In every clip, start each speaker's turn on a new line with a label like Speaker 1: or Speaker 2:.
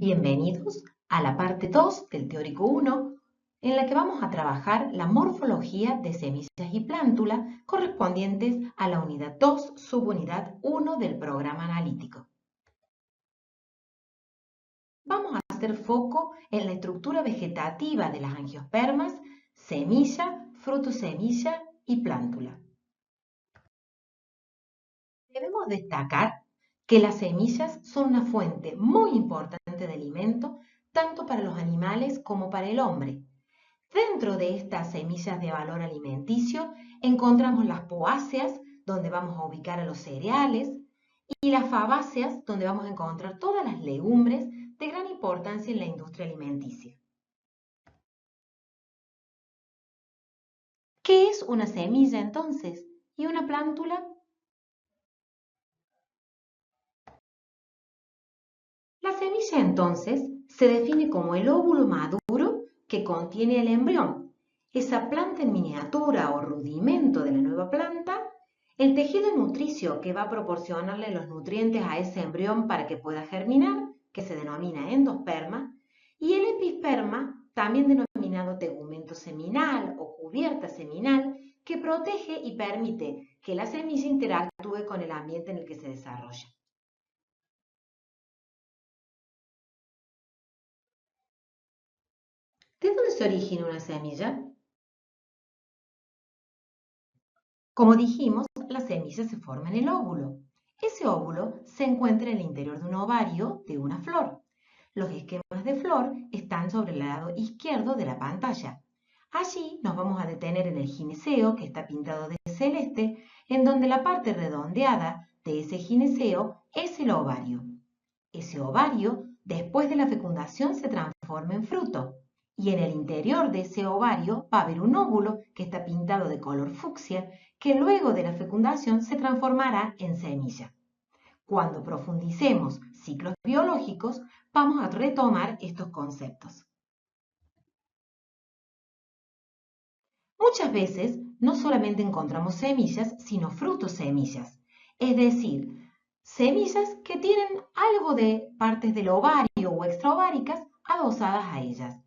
Speaker 1: Bienvenidos a la parte 2 del Teórico 1, en la que vamos a trabajar la morfología de semillas y plántula correspondientes a la unidad 2, subunidad 1 del programa analítico. Vamos a hacer foco en la estructura vegetativa de las angiospermas, semilla, fruto semilla y plántula. Debemos destacar que las semillas son una fuente muy importante de alimento tanto para los animales como para el hombre. Dentro de estas semillas de valor alimenticio encontramos las poáceas, donde vamos a ubicar a los cereales, y las fabáceas, donde vamos a encontrar todas las legumbres de gran importancia en la industria alimenticia. ¿Qué es una semilla entonces? ¿Y una plántula? La semilla entonces se define como el óvulo maduro que contiene el embrión, esa planta en miniatura o rudimento de la nueva planta, el tejido nutricio que va a proporcionarle los nutrientes a ese embrión para que pueda germinar, que se denomina endosperma, y el episperma, también denominado tegumento seminal o cubierta seminal, que protege y permite que la semilla interactúe con el ambiente en el que se desarrolla. ¿De dónde se origina una semilla? Como dijimos, la semilla se forma en el óvulo. Ese óvulo se encuentra en el interior de un ovario de una flor. Los esquemas de flor están sobre el lado izquierdo de la pantalla. Allí nos vamos a detener en el gineceo, que está pintado de celeste, en donde la parte redondeada de ese gineceo es el ovario. Ese ovario, después de la fecundación, se transforma en fruto. Y en el interior de ese ovario va a haber un óvulo que está pintado de color fucsia, que luego de la fecundación se transformará en semilla. Cuando profundicemos ciclos biológicos, vamos a retomar estos conceptos. Muchas veces no solamente encontramos semillas, sino frutos semillas, es decir, semillas que tienen algo de partes del ovario o extraováricas adosadas a ellas.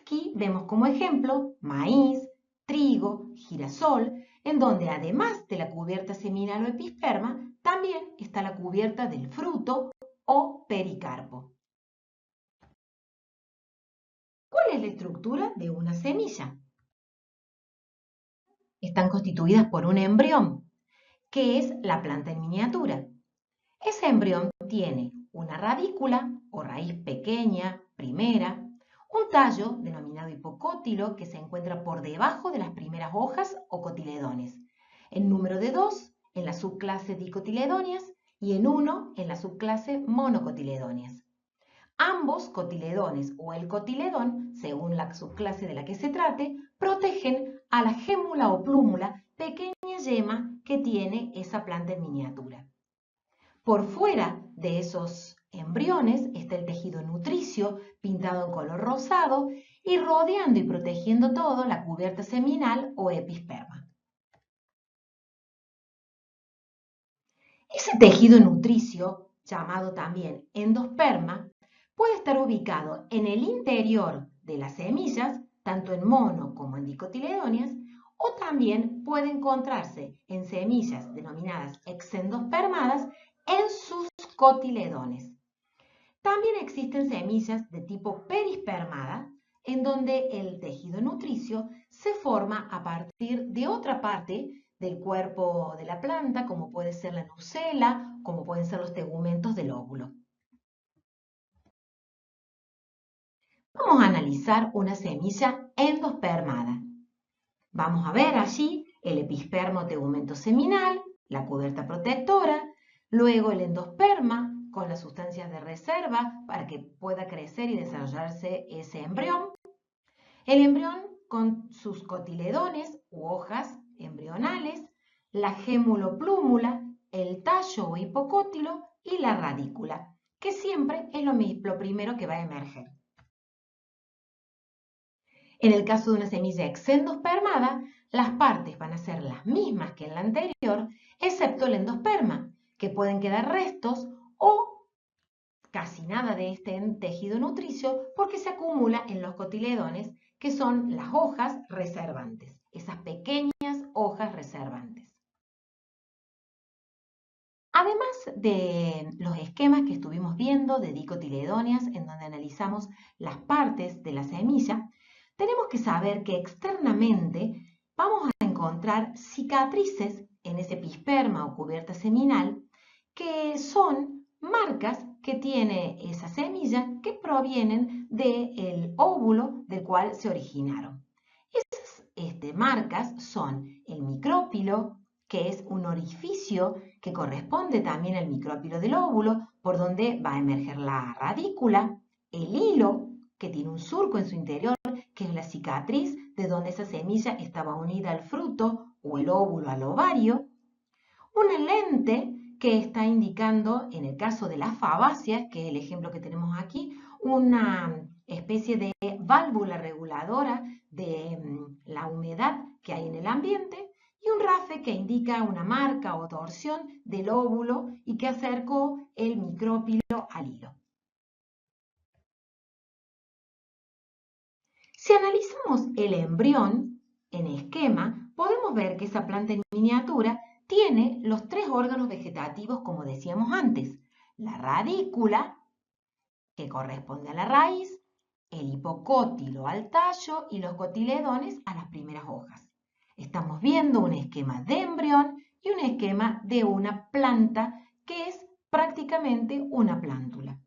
Speaker 1: Aquí vemos como ejemplo maíz, trigo, girasol, en donde además de la cubierta seminal o episperma, también está la cubierta del fruto o pericarpo. ¿Cuál es la estructura de una semilla? Están constituidas por un embrión, que es la planta en miniatura. Ese embrión tiene una radícula o raíz pequeña, primera, un tallo denominado hipocótilo que se encuentra por debajo de las primeras hojas o cotiledones, en número de 2 en la subclase dicotiledóneas y en 1 en la subclase monocotiledóneas. Ambos cotiledones o el cotiledón, según la subclase de la que se trate, protegen a la gémula o plúmula, pequeña yema que tiene esa planta en miniatura. Por fuera de esos embriones está el tejido nutricio pintado en color rosado y rodeando y protegiendo todo la cubierta seminal o episperma. Ese tejido nutricio, llamado también endosperma, puede estar ubicado en el interior de las semillas, tanto en mono como en dicotiledóneas, o también puede encontrarse en semillas denominadas exendospermadas en sus cotiledones. También existen semillas de tipo perispermada, en donde el tejido nutricio se forma a partir de otra parte del cuerpo de la planta, como puede ser la nucela, como pueden ser los tegumentos del óvulo. Vamos a analizar una semilla endospermada. Vamos a ver allí el epispermo tegumento seminal, la cubierta protectora, luego el endosperma con las sustancias de reserva para que pueda crecer y desarrollarse ese embrión, el embrión con sus cotiledones u hojas embrionales, la gémulo-plúmula, el tallo o hipocótilo y la radícula, que siempre es lo primero que va a emerger. En el caso de una semilla exendospermada, las partes van a ser las mismas que en la anterior, excepto el endosperma, que pueden quedar restos o casi nada de este tejido nutricio porque se acumula en los cotiledones, que son las hojas reservantes, esas pequeñas hojas reservantes. Además de los esquemas que estuvimos viendo de dicotiledóneas, en donde analizamos las partes de la semilla, tenemos que saber que externamente vamos a encontrar cicatrices en ese episperma o cubierta seminal, que son marcas que tiene esa semilla que provienen del óvulo del cual se originaron. Esas marcas son el micrópilo, que es un orificio que corresponde también al micrópilo del óvulo, por donde va a emerger la radícula, el hilo, que tiene un surco en su interior, que es la cicatriz de donde esa semilla estaba unida al fruto o el óvulo al ovario, una lente que está indicando, en el caso de las fabáceas, que es el ejemplo que tenemos aquí, una especie de válvula reguladora de la humedad que hay en el ambiente, y un RAFE que indica una marca o torsión del óvulo y que acercó el micrópilo al hilo. Si analizamos el embrión en esquema, podemos ver que esa planta en miniatura tiene los tres órganos vegetativos, como decíamos antes: la radícula, que corresponde a la raíz, el hipocótilo al tallo y los cotiledones a las primeras hojas. Estamos viendo un esquema de embrión y un esquema de una planta que es prácticamente una plántula.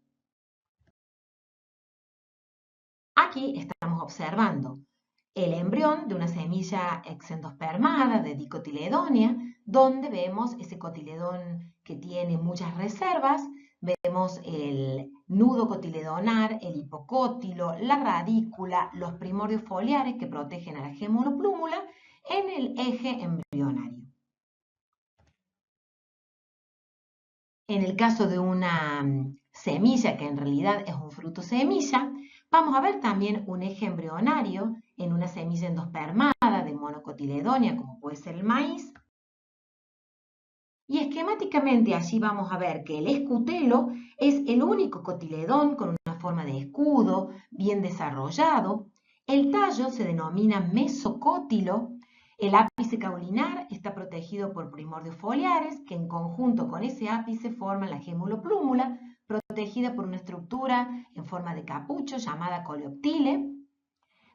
Speaker 1: Aquí estamos observando el embrión de una semilla exendospermada de dicotiledónea, donde vemos ese cotiledón que tiene muchas reservas, vemos el nudo cotiledonar, el hipocótilo, la radícula, los primordios foliares que protegen a la gémulo-plúmula en el eje embrionario. En el caso de una semilla, que en realidad es un fruto semilla, vamos a ver también un eje embrionario en una semilla endospermada de monocotiledonia, como puede ser el maíz. Y esquemáticamente allí vamos a ver que el escutelo es el único cotiledón con una forma de escudo bien desarrollado. El tallo se denomina mesocótilo. El ápice caulinar está protegido por primordios foliares que en conjunto con ese ápice forman la gémulo-plúmula, protegida por una estructura en forma de capucho llamada coleoptile.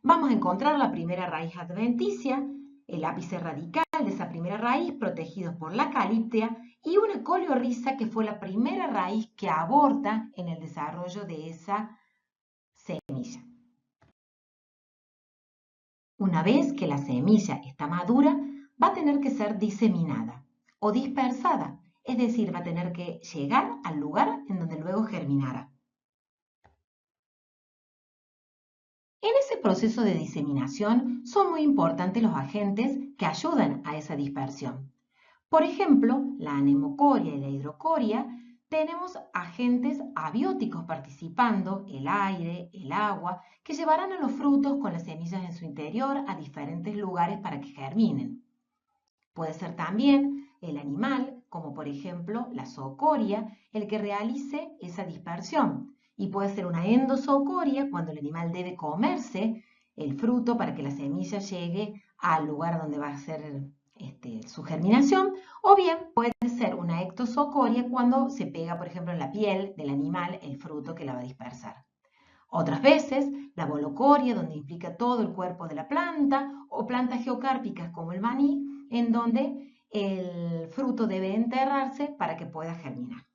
Speaker 1: Vamos a encontrar la primera raíz adventicia, el ápice radical de esa primera raíz protegidos por la calíptea y una coleorrisa que fue la primera raíz que aborta en el desarrollo de esa semilla. Una vez que la semilla está madura, va a tener que ser diseminada o dispersada, es decir, va a tener que llegar al lugar en donde luego germinará. En ese proceso de diseminación son muy importantes los agentes que ayudan a esa dispersión. Por ejemplo, la anemocoria y la hidrocoria, tenemos agentes abióticos participando, el aire, el agua, que llevarán a los frutos con las semillas en su interior a diferentes lugares para que germinen. Puede ser también el animal, como por ejemplo la zoocoria, el que realice esa dispersión. Y puede ser una endozoocoria, cuando el animal debe comerse el fruto para que la semilla llegue al lugar donde va a ser su germinación, o bien puede ser una ectozoocoria cuando se pega, por ejemplo, en la piel del animal el fruto que la va a dispersar. Otras veces, la bolocoria, donde implica todo el cuerpo de la planta, o plantas geocárpicas como el maní, en donde el fruto debe enterrarse para que pueda germinar.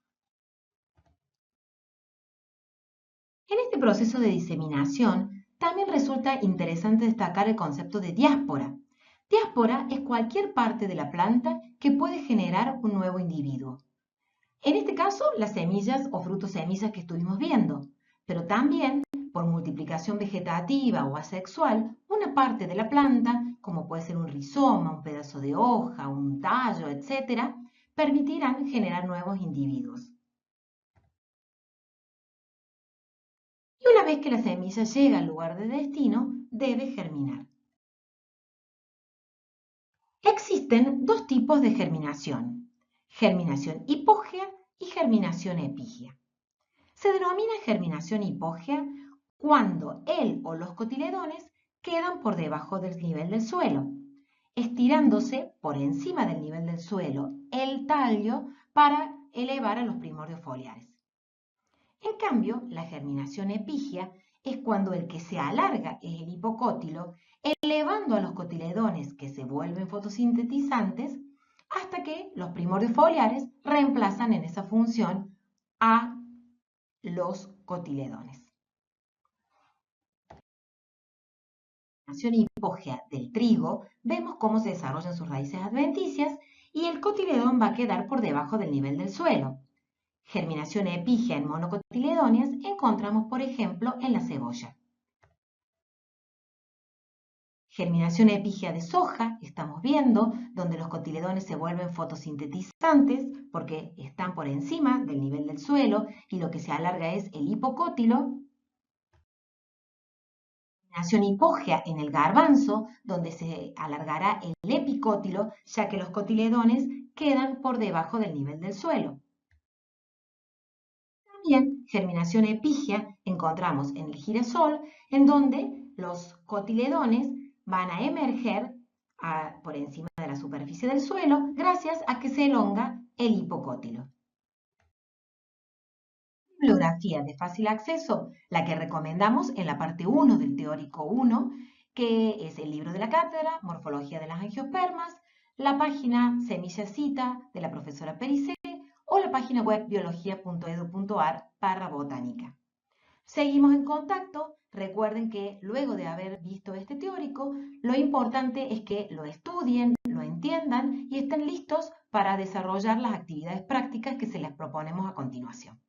Speaker 1: En este proceso de diseminación, también resulta interesante destacar el concepto de diáspora. Diáspora es cualquier parte de la planta que puede generar un nuevo individuo. En este caso, las semillas o frutos semillas que estuvimos viendo, pero también por multiplicación vegetativa o asexual, una parte de la planta, como puede ser un rizoma, un pedazo de hoja, un tallo, etc., permitirán generar nuevos individuos. Y una vez que la semilla llega al lugar de destino, debe germinar. Existen dos tipos de germinación hipógea y germinación epígea. Se denomina germinación hipógea cuando el o los cotiledones quedan por debajo del nivel del suelo, estirándose por encima del nivel del suelo el tallo para elevar a los primordios foliares. En cambio, la germinación epígea es cuando el que se alarga es el hipocótilo, elevando a los cotiledones que se vuelven fotosintetizantes hasta que los primordios foliares reemplazan en esa función a los cotiledones. La germinación hipógea del trigo, vemos cómo se desarrollan sus raíces adventicias y el cotiledón va a quedar por debajo del nivel del suelo. Germinación epígea en monocotiledóneas encontramos, por ejemplo, en la cebolla. Germinación epígea de soja, estamos viendo, donde los cotiledones se vuelven fotosintetizantes porque están por encima del nivel del suelo y lo que se alarga es el hipocótilo. Germinación hipógea en el garbanzo, donde se alargará el epicótilo, ya que los cotiledones quedan por debajo del nivel del suelo. También germinación epígea encontramos en el girasol, en donde los cotiledones van a emerger por encima de la superficie del suelo gracias a que se elonga el hipocótilo. Bibliografía de fácil acceso, la que recomendamos en la parte 1 del teórico 1, que es el libro de la cátedra, Morfología de las angiospermas, la página Semillacita de la profesora Pericé, o la página web biología.edu.ar/botánica. Seguimos en contacto. Recuerden que luego de haber visto este teórico, lo importante es que lo estudien, lo entiendan y estén listos para desarrollar las actividades prácticas que se les proponemos a continuación.